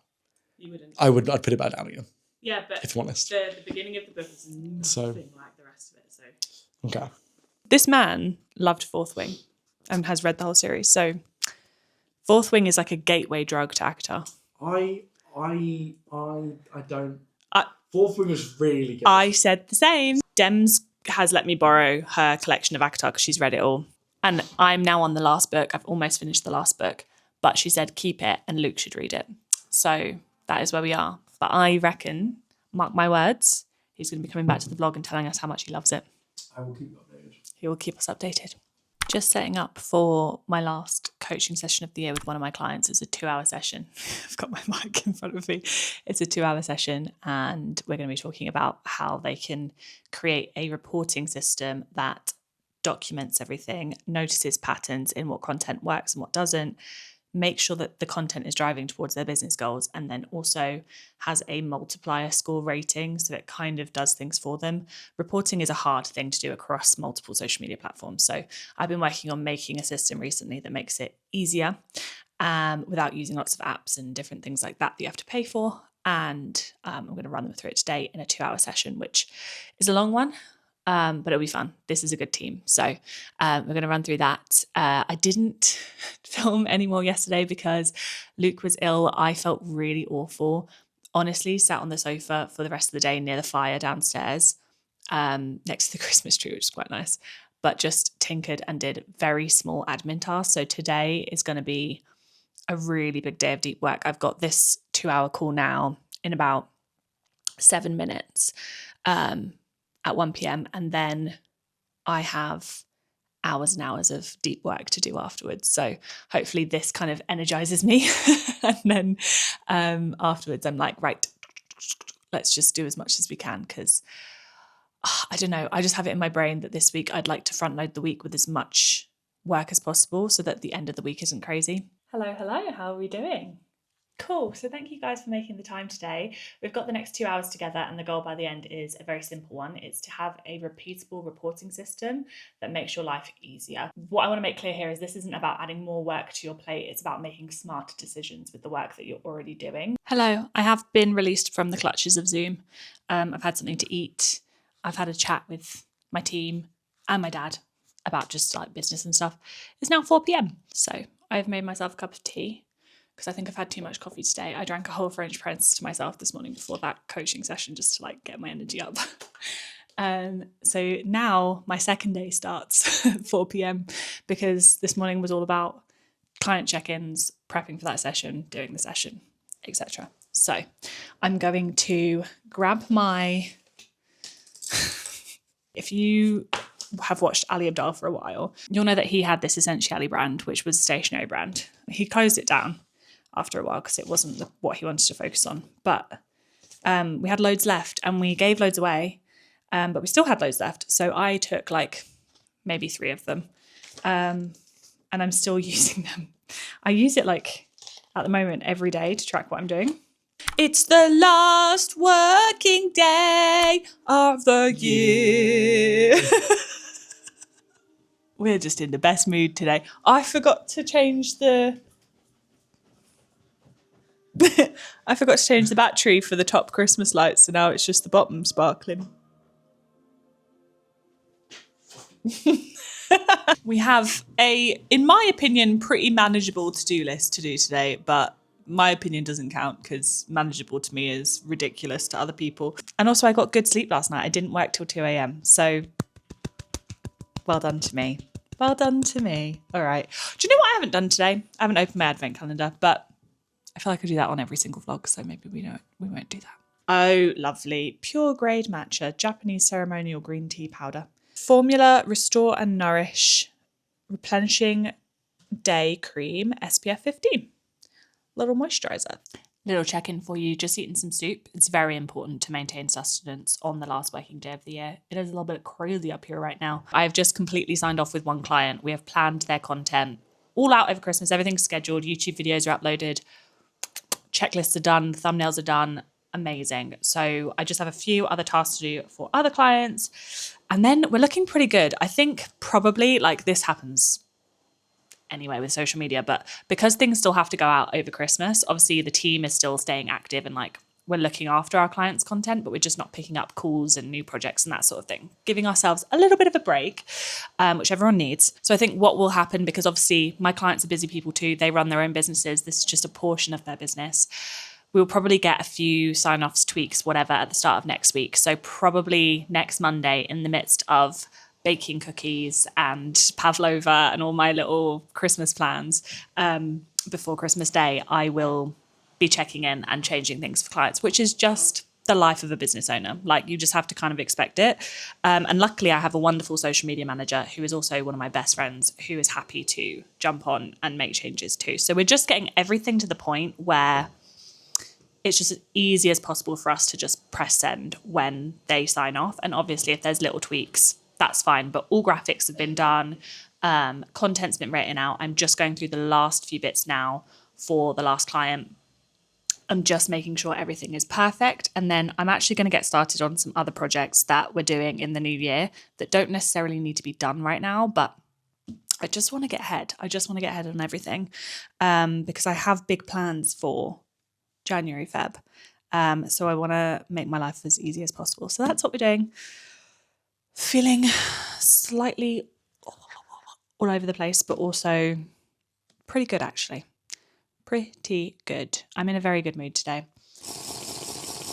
you wouldn't. I'd put it back down again. Yeah, but if I'm honest. The beginning of the book is nothing like the rest of it. So. Okay. This man loved Fourth Wing and has read the whole series. So Fourth Wing is like a gateway drug to ACOTAR. I don't... Fourth Wing was really good. I said the same. Dems has let me borrow her collection of ACOTAR because she's read it all. And I'm now on the last book. I've almost finished the last book. But she said keep it and Luke should read it. So that is where we are. But I reckon, mark my words, he's going to be coming back to the blog and telling us how much he loves it. I will keep you updated. He will keep us updated. Just setting up for my last coaching session of the year with one of my clients. It's a 2-hour session. I've got my mic in front of me. It's a 2-hour session and we're going to be talking about how they can create a reporting system that documents everything, notices patterns in what content works and what doesn't, make sure that the content is driving towards their business goals, and then also has a multiplier score rating, so it kind of does things for them. Reporting is a hard thing to do across multiple social media platforms. So I've been working on making a system recently that makes it easier without using lots of apps and different things like that you have to pay for. And I'm going to run them through it today in a 2-hour session, which is a long one. but it'll be fun. This is a good team. So we're going to run through that. I didn't film any more yesterday because Luke was ill. I felt really awful. Honestly, sat on the sofa for the rest of the day near the fire downstairs, next to the Christmas tree, which is quite nice, but just tinkered and did very small admin tasks. So today is going to be a really big day of deep work. I've got this 2-hour call now in about 7 minutes at 1 p.m. And then I have hours and hours of deep work to do afterwards. So hopefully this kind of energizes me. And then afterwards I'm like, right, let's just do as much as we can, because I don't know, I just have it in my brain that this week I'd like to front load the week with as much work as possible so that the end of the week isn't crazy. Hello, how are we doing? Cool. So thank you guys for making the time today. We've got the next 2 hours together, and the goal by the end is a very simple one. It's to have a repeatable reporting system that makes your life easier. What I want to make clear here is this isn't about adding more work to your plate. It's about making smarter decisions with the work that you're already doing. Hello. I have been released from the clutches of Zoom. I've had something to eat. I've had a chat with my team and my dad about just like business and stuff. It's now 4 p.m. So I've made myself a cup of tea because I think I've had too much coffee today. I drank a whole French press to myself this morning before that coaching session just to like get my energy up. So now my second day starts at 4 p.m. because this morning was all about client check-ins, prepping for that session, doing the session, etc. So I'm going to grab my... If you have watched Ali Abdaal for a while, you'll know that he had this Essentially brand, which was a stationery brand. He closed it down after a while because it wasn't what he wanted to focus on. But we had loads left and we gave loads away, but we still had loads left. So I took like maybe 3 of them and I'm still using them. I use it like at the moment every day to track what I'm doing. It's the last working day of the year. We're just in the best mood today. I forgot to change the... I forgot to change the battery for the top Christmas lights, so now it's just the bottom sparkling. We have a, in my opinion, pretty manageable to-do list to do today, but my opinion doesn't count because manageable to me is ridiculous to other people. And also I got good sleep last night. I didn't work till 2 a.m. So well done to me. Well done to me. All right. Do you know what I haven't done today? I haven't opened my advent calendar, but I feel like I do that on every single vlog. So maybe we won't do that. Oh, lovely. Pure grade matcha, Japanese ceremonial green tea powder. Formula Restore and Nourish Replenishing Day Cream SPF 15. Little moisturizer. Little check-in for you, just eating some soup. It's very important to maintain sustenance on the last working day of the year. It is a little bit crazy up here right now. I've just completely signed off with one client. We have planned their content all out over Christmas. Everything's scheduled. YouTube videos are uploaded. Checklists are done. Thumbnails are done. Amazing. So I just have a few other tasks to do for other clients. And then we're looking pretty good. I think probably like this happens anyway with social media, but because things still have to go out over Christmas, obviously the team is still staying active and like we're looking after our clients' content, but we're just not picking up calls and new projects and that sort of thing, giving ourselves a little bit of a break, which everyone needs. So I think what will happen, because obviously my clients are busy people too, they run their own businesses, this is just a portion of their business. We'll probably get a few sign-offs, tweaks, whatever at the start of next week. So probably next Monday, in the midst of baking cookies and pavlova and all my little Christmas plans before Christmas Day, I will be checking in and changing things for clients, which is just the life of a business owner. Like, you just have to kind of expect it. And luckily I have a wonderful social media manager who is also one of my best friends, who is happy to jump on and make changes too. So we're just getting everything to the point where it's just as easy as possible for us to just press send when they sign off. And obviously if there's little tweaks, that's fine. But all graphics have been done. Content's been written out. I'm just going through the last few bits now for the last client. I'm just making sure everything is perfect. And then I'm actually going to get started on some other projects that we're doing in the new year that don't necessarily need to be done right now, but I just want to get ahead. I just want to get ahead on everything because I have big plans for January, Feb. So I want to make my life as easy as possible. So that's what we're doing. feeling slightly all over the place, but also pretty good actually. Pretty good. I'm in a very good mood today.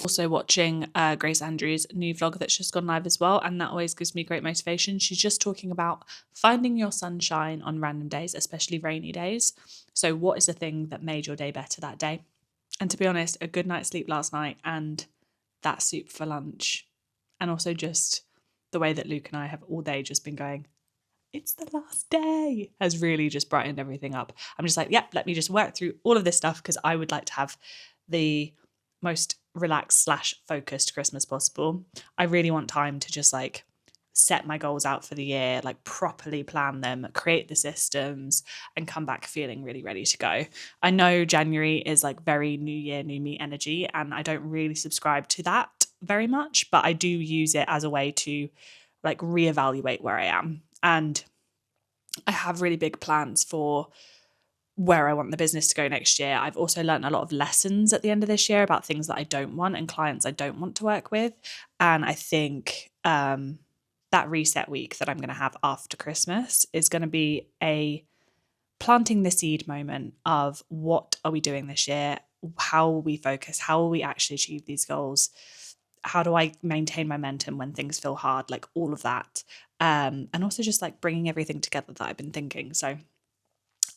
Also watching Grace Andrews' new vlog that's just gone live as well, and that always gives me great motivation. She's just talking about finding your sunshine on random days, especially rainy days. So what is the thing that made your day better that day? And to be honest, a good night's sleep last night and that soup for lunch, and also just the way that Luke and I have all day just been going, it's the last day, has really just brightened everything up. I'm just like, yep, let me just work through all of this stuff because I would like to have the most relaxed / focused Christmas possible. I really want time to just like set my goals out for the year, like properly plan them, create the systems, and come back feeling really ready to go. I know January is like very new year, new me energy, and I don't really subscribe to that very much, but I do use it as a way to like reevaluate where I am. And I have really big plans for where I want the business to go next year. I've also learned a lot of lessons at the end of this year about things that I don't want and clients I don't want to work with. And I think that reset week that I'm going to have after Christmas is going to be a planting the seed moment of what are we doing this year? How will we focus? How will we actually achieve these goals? How do I maintain momentum when things feel hard? Like all of that. And also just like bringing everything together that I've been thinking. So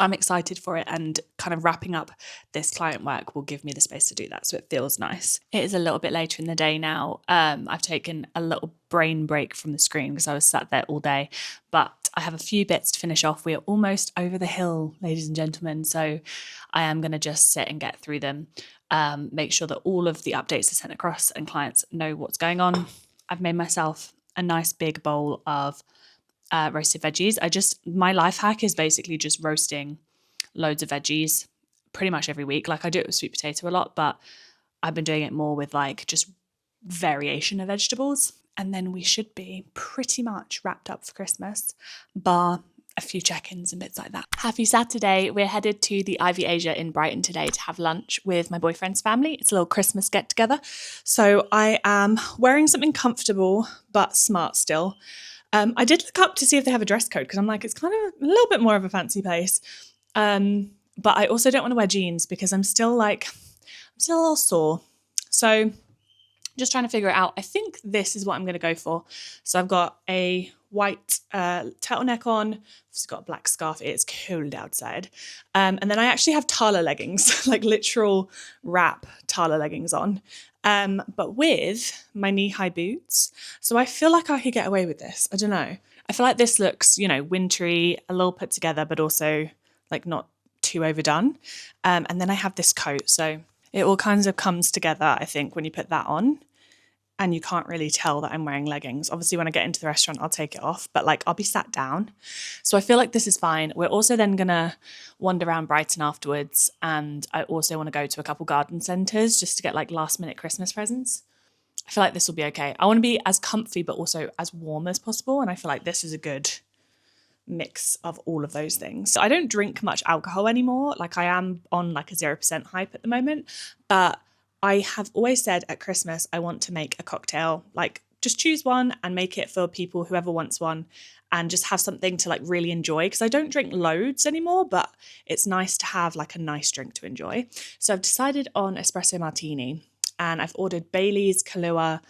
I'm excited for it, and kind of wrapping up this client work will give me the space to do that. So it feels nice. It is a little bit later in the day now. I've taken a little brain break from the screen because I was sat there all day, but I have a few bits to finish off. We are almost over the hill, ladies and gentlemen. So I am going to just sit and get through them, make sure that all of the updates are sent across and clients know what's going on. I've made myself a nice big bowl of roasted veggies. My life hack is basically just roasting loads of veggies pretty much every week. Like I do it with sweet potato a lot, but I've been doing it more with like just variation of vegetables. And then we should be pretty much wrapped up for Christmas, bar a few check-ins and bits like that. Happy Saturday. We're headed to the Ivy Asia in Brighton today to have lunch with my boyfriend's family. It's a little Christmas get together. So I am wearing something comfortable but smart still. I did look up to see if they have a dress code because I'm like, it's kind of a little bit more of a fancy place. But I also don't want to wear jeans because I'm still a little sore. So just trying to figure it out. I think this is what I'm going to go for. So I've got a white turtleneck on. I've got a black scarf. It's cold outside. And then I actually have Tala leggings, like literal wrap Tala leggings on. But with my knee-high boots. So I feel like I could get away with this. I don't know. I feel like this looks, wintry, a little put together, but also like not too overdone. And then I have this coat. So it all kinds of comes together, I think, when you put that on. And you can't really tell that I'm wearing leggings. Obviously, when I get into the restaurant, I'll take it off, but like I'll be sat down. So I feel like this is fine. We're also then gonna wander around Brighton afterwards. And I also want to go to a couple garden centres just to get like last minute Christmas presents. I feel like this will be okay. I want to be as comfy, but also as warm as possible. And I feel like this is a good mix of all of those things. So I don't drink much alcohol anymore. Like I am on like a 0% hype at the moment, but I have always said at Christmas, I want to make a cocktail, like just choose one and make it for people, whoever wants one, and just have something to like really enjoy. Because I don't drink loads anymore, but it's nice to have like a nice drink to enjoy. So I've decided on espresso martini, and I've ordered Bailey's, Kahlua.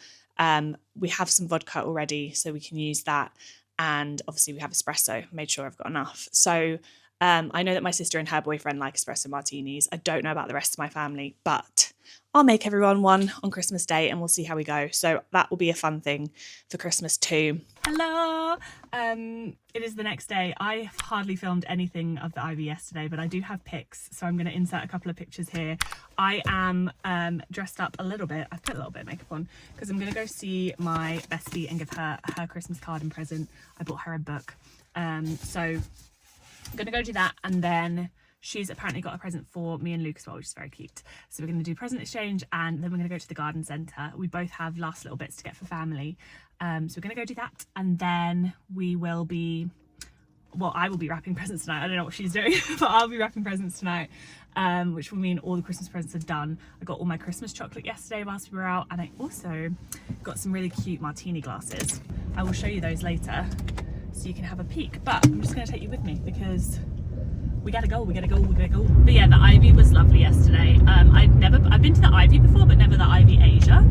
We have some vodka already, so we can use that. And obviously we have espresso, made sure I've got enough. So I know that my sister and her boyfriend like espresso martinis. I don't know about the rest of my family, but I'll make everyone one on Christmas Day and we'll see how we go. So that will be a fun thing for Christmas too. Hello! It is the next day. I hardly filmed anything of the Ivy yesterday, but I do have pics, so I'm going to insert a couple of pictures here. I am dressed up a little bit. I've put a little bit of makeup on because I'm going to go see my bestie and give her her Christmas card and present. I bought her a book. So I'm going to go do that, and then she's apparently got a present for me and Luke as well, which is very cute. So we're going to do present exchange, and then we're going to go to the garden centre. We both have last little bits to get for family. So we're going to go do that, and then we will be well, I will be wrapping presents tonight. I don't know what she's doing, but I'll be wrapping presents tonight, which will mean all the Christmas presents are done. I got all my Christmas chocolate yesterday whilst we were out, and I also got some really cute martini glasses. I will show you those later so you can have a peek, but I'm just going to take you with me because we gotta go. But yeah, the Ivy was lovely yesterday. I've been to the Ivy before, but never the Ivy Asia,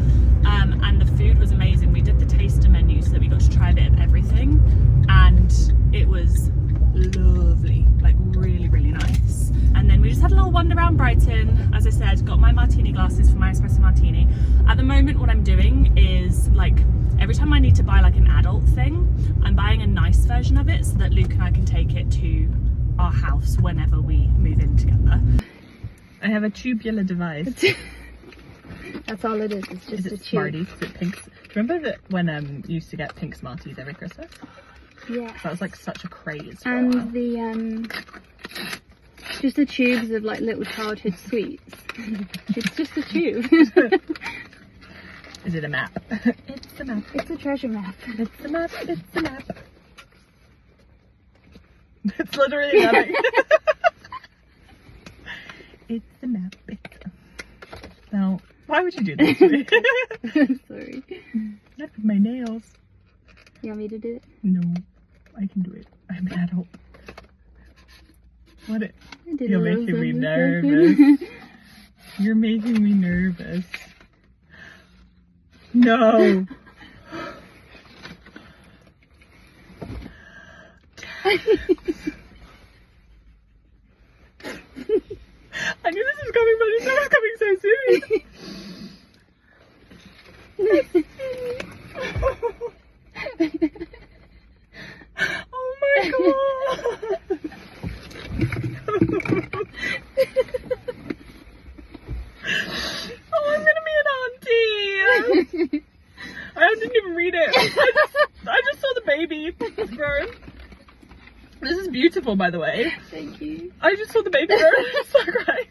and the food was amazing. We did the taster menu so that we got to try a bit of everything, and it was lovely, like really, really nice. And then we just had a little wander around Brighton. As I said, got my martini glasses for my espresso martini. At the moment, what I'm doing is, like, every time I need to buy like an adult thing, I'm buying a nice version of it so that Luke and I can take it to our house whenever we move in together. I have a tubular device. That's all it is. It's just a tube. Smarties? Is it pink? Do you remember that when you used to get pink Smarties every Christmas? Yeah. That was like such a craze for and a while. the just the tubes of like little childhood sweets. It's just a tube. Is it a map? It's a map. It's a treasure map. It's a map. It's a map. It's literally nothing. It's the map. Now, why would you do that to me? Sorry. Not with my nails. You want me to do it? No, I can do it. I'm an adult. What? You're making me nervous. You're making me nervous. No. I knew this was coming, but I didn't know it was coming so soon. Oh my god! Oh, I'm gonna be an auntie! I didn't even read it. I just saw the baby grow. This is beautiful, by the way. Thank you. I just saw the baby grow. I'm so crying.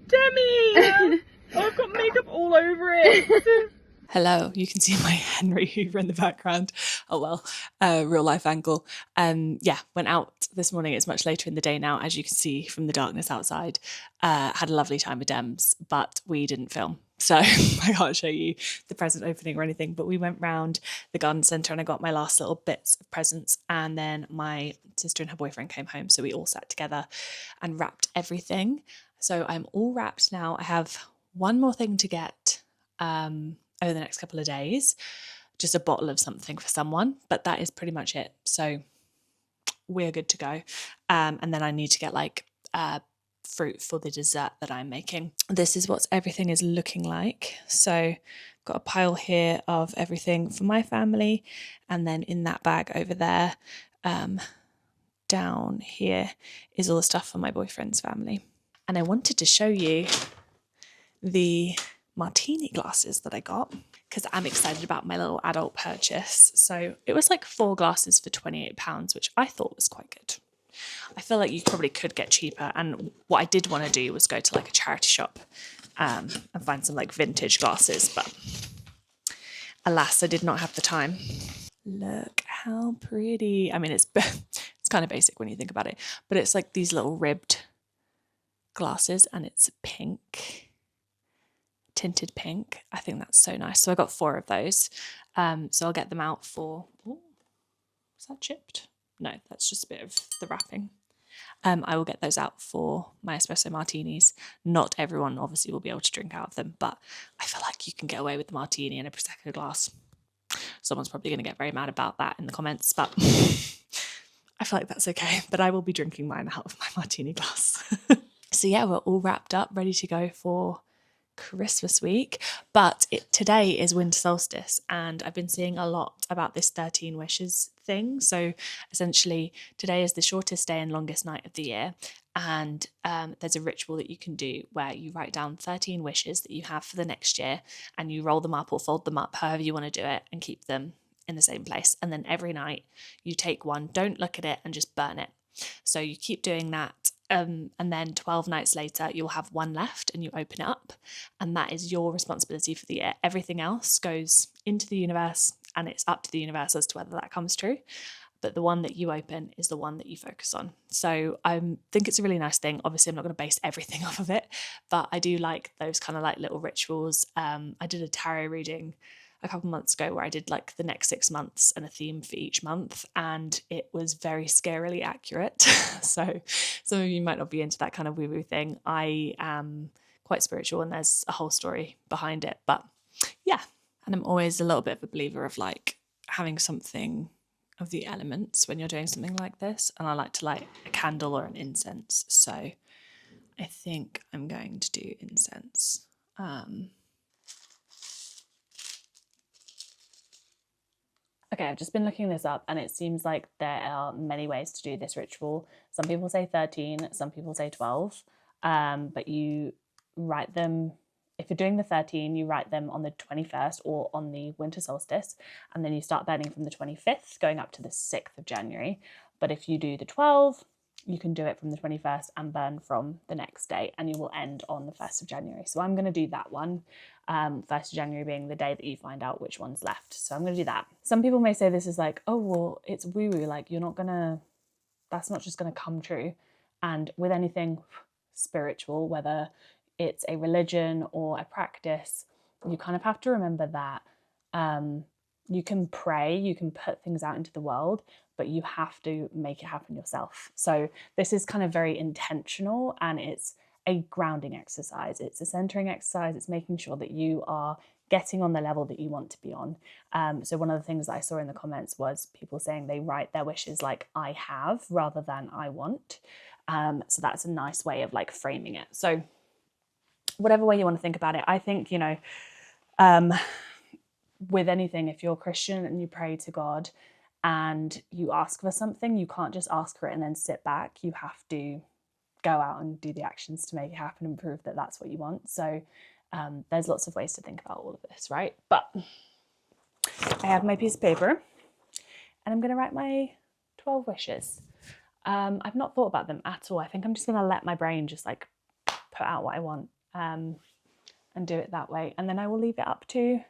Demi! Oh, I've got makeup all over it. Hello, you can see my Henry Hoover in the background. Oh well, real life angle. Yeah, went out this morning. It's much later in the day now, as you can see from the darkness outside. Had a lovely time with Dems, but we didn't film. So I can't show you the present opening or anything, but we went round the garden centre and I got my last little bits of presents, and then my sister and her boyfriend came home, so we all sat together and wrapped everything. So I'm all wrapped now. I have one more thing to get over the next couple of days, just a bottle of something for someone, but that is pretty much it. So we're good to go. And then I need to get like fruit for the dessert that I'm making. This is what everything is looking like. So got a pile here of everything for my family, and then in that bag over there, down here is all the stuff for my boyfriend's family. And I wanted to show you the martini glasses that I got because I'm excited about my little adult purchase. So it was like 4 glasses for £28, which I thought was quite good. I feel like you probably could get cheaper, and what I did want to do was go to like a charity shop and find some like vintage glasses, but alas, I did not have the time. Look how pretty. I mean, it's kind of basic when you think about it, but it's like these little ribbed glasses and it's pink, tinted pink. I think that's so nice. So I got 4 of those. So I'll get them out for, oh, is that chipped? No, that's just a bit of the wrapping. I will get those out for my espresso martinis. Not everyone obviously will be able to drink out of them, but I feel like you can get away with the martini in a Prosecco glass. Someone's probably going to get very mad about that in the comments, but I feel like that's okay. But I will be drinking mine out of my martini glass. So yeah, we're all wrapped up, ready to go for Christmas week, but today is winter solstice, and I've been seeing a lot about this 13 wishes thing. So essentially today is the shortest day and longest night of the year, and there's a ritual that you can do where you write down 13 wishes that you have for the next year, and you roll them up or fold them up however you want to do it and keep them in the same place, and then every night you take one, don't look at it, and just burn it. So you keep doing that. And then 12 nights later, you'll have one left and you open it up. And that is your responsibility for the year. Everything else goes into the universe and it's up to the universe as to whether that comes true. But the one that you open is the one that you focus on. So I think it's a really nice thing. Obviously, I'm not going to base everything off of it, but I do like those kind of like little rituals. I did a tarot reading a couple months ago where I did like the next 6 months and a theme for each month, and it was very scarily accurate. So some of you might not be into that kind of woo-woo thing. I am quite spiritual and there's a whole story behind it, but yeah. And I'm always a little bit of a believer of like having something of the elements when you're doing something like this, and I like to light a candle or an incense, so I think I'm going to do incense. Okay, I've just been looking this up and it seems like there are many ways to do this ritual. Some people say 13, some people say 12, but you write them. If you're doing the 13, you write them on the 21st or on the winter solstice, and then you start burning from the 25th going up to the 6th of January. But if you do the 12, you can do it from the 21st and burn from the next day, and you will end on the 1st of January. So I'm going to do that one, 1st of January being the day that you find out which one's left. So I'm going to do that. Some people may say this is like, oh, well, it's woo-woo, like that's not just going to come true. And with anything spiritual, whether it's a religion or a practice, you kind of have to remember that you can pray, you can put things out into the world, but you have to make it happen yourself. So this is kind of very intentional, and it's a grounding exercise. It's a centering exercise. It's making sure that you are getting on the level that you want to be on. So one of the things that I saw in the comments was people saying they write their wishes like I have rather than I want. So that's a nice way of like framing it. So whatever way you want to think about it, I think, you know, with anything, if you're Christian and you pray to God and you ask for something, you can't just ask for it and then sit back. You have to go out and do the actions to make it happen and prove that that's what you want. So there's lots of ways to think about all of this, right? But I have my piece of paper and I'm going to write my 12 wishes. I've not thought about them at all. I think I'm just going to let my brain just like put out what I want and do it that way. And then I will leave it up to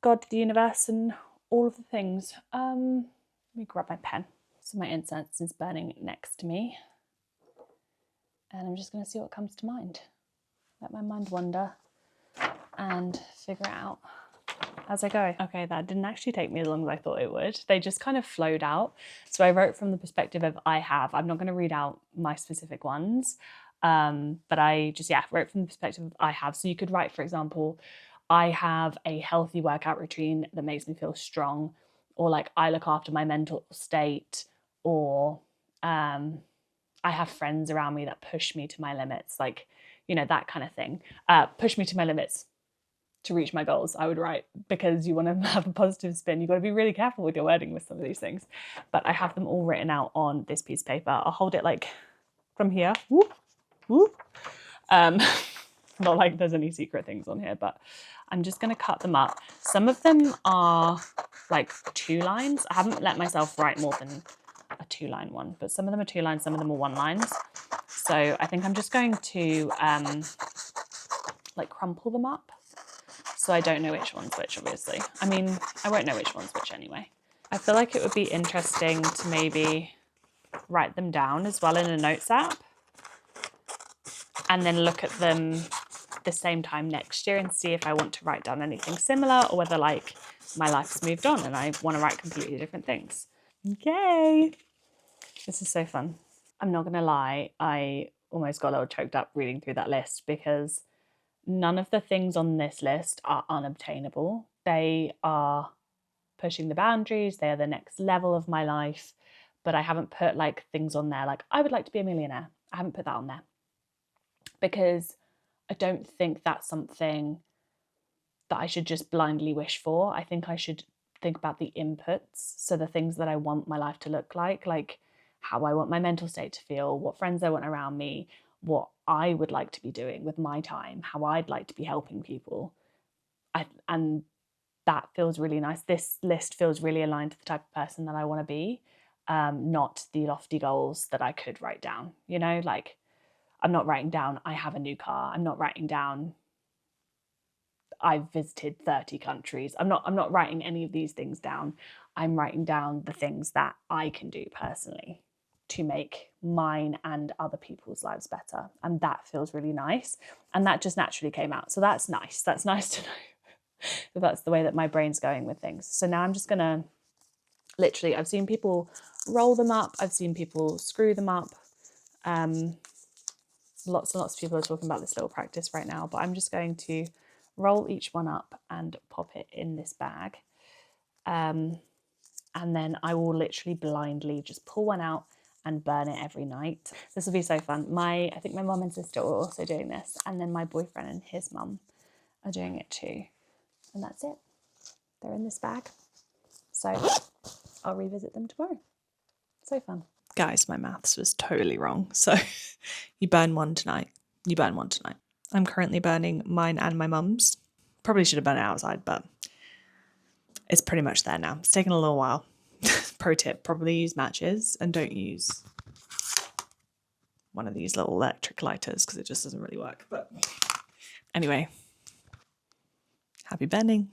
God, the universe, and all of the things. Let me grab my pen. So my incense is burning next to me. And I'm just going to see what comes to mind. Let my mind wander and figure it out as I go. Okay, that didn't actually take me as long as I thought it would. They just kind of flowed out. So I wrote from the perspective of I have. I'm not going to read out my specific ones, but I just, wrote from the perspective of I have. So you could write, for example, I have a healthy workout routine that makes me feel strong, or like I look after my mental state, or I have friends around me that push me to my limits, like, you know, that kind of thing. Push me to my limits to reach my goals, I would write, because you want to have a positive spin. You've got to be really careful with your wording with some of these things. But I have them all written out on this piece of paper. I'll hold it like from here. Whoop, whoop. Not like there's any secret things on here, but I'm just going to cut them up. Some of them are like 2 lines. I haven't let myself write more than a 2-line one, but some of them are 2 lines, some of them are 1 lines. So I think I'm just going to like crumple them up, so I don't know which one's which, obviously. I mean, I won't know which one's which anyway. I feel like it would be interesting to maybe write them down as well in a notes app, and then look at them the same time next year and see if I want to write down anything similar, or whether like my life's moved on and I want to write completely different things. Okay, this is so fun. I'm not gonna lie, I almost got a little choked up reading through that list, because none of the things on this list are unobtainable. They are pushing the boundaries, they are the next level of my life, but I haven't put like things on there like I would like to be a millionaire. I haven't put that on there because I don't think that's something that I should just blindly wish for. I think I should think about the inputs, so the things that I want my life to look like how I want my mental state to feel, what friends I want around me, what I would like to be doing with my time, how I'd like to be helping people. And that feels really nice. This list feels really aligned to the type of person that I want to be, not the lofty goals that I could write down. You know, like I'm not writing down I have a new car. I'm not writing down I've visited 30 countries. I'm not writing any of these things down. I'm writing down the things that I can do personally to make mine and other people's lives better. And that feels really nice. And that just naturally came out. So that's nice. That's nice to know that that's the way that my brain's going with things. So now I'm just gonna, literally, I've seen people roll them up. I've seen people screw them up. Lots and lots of people are talking about this little practice right now, but I'm just going to roll each one up and pop it in this bag. And then I will literally blindly just pull one out and burn it every night. This will be so fun. I think my mum and sister are also doing this, and then my boyfriend and his mum are doing it too. And that's it. They're in this bag. So I'll revisit them tomorrow. So fun. Guys, my maths was totally wrong. So you burn one tonight. You burn one tonight. I'm currently burning mine and my mum's. Probably should have burnt it outside, but it's pretty much there now. It's taken a little while. Pro tip, probably use matches and don't use one of these little electric lighters because it just doesn't really work. But anyway, happy burning.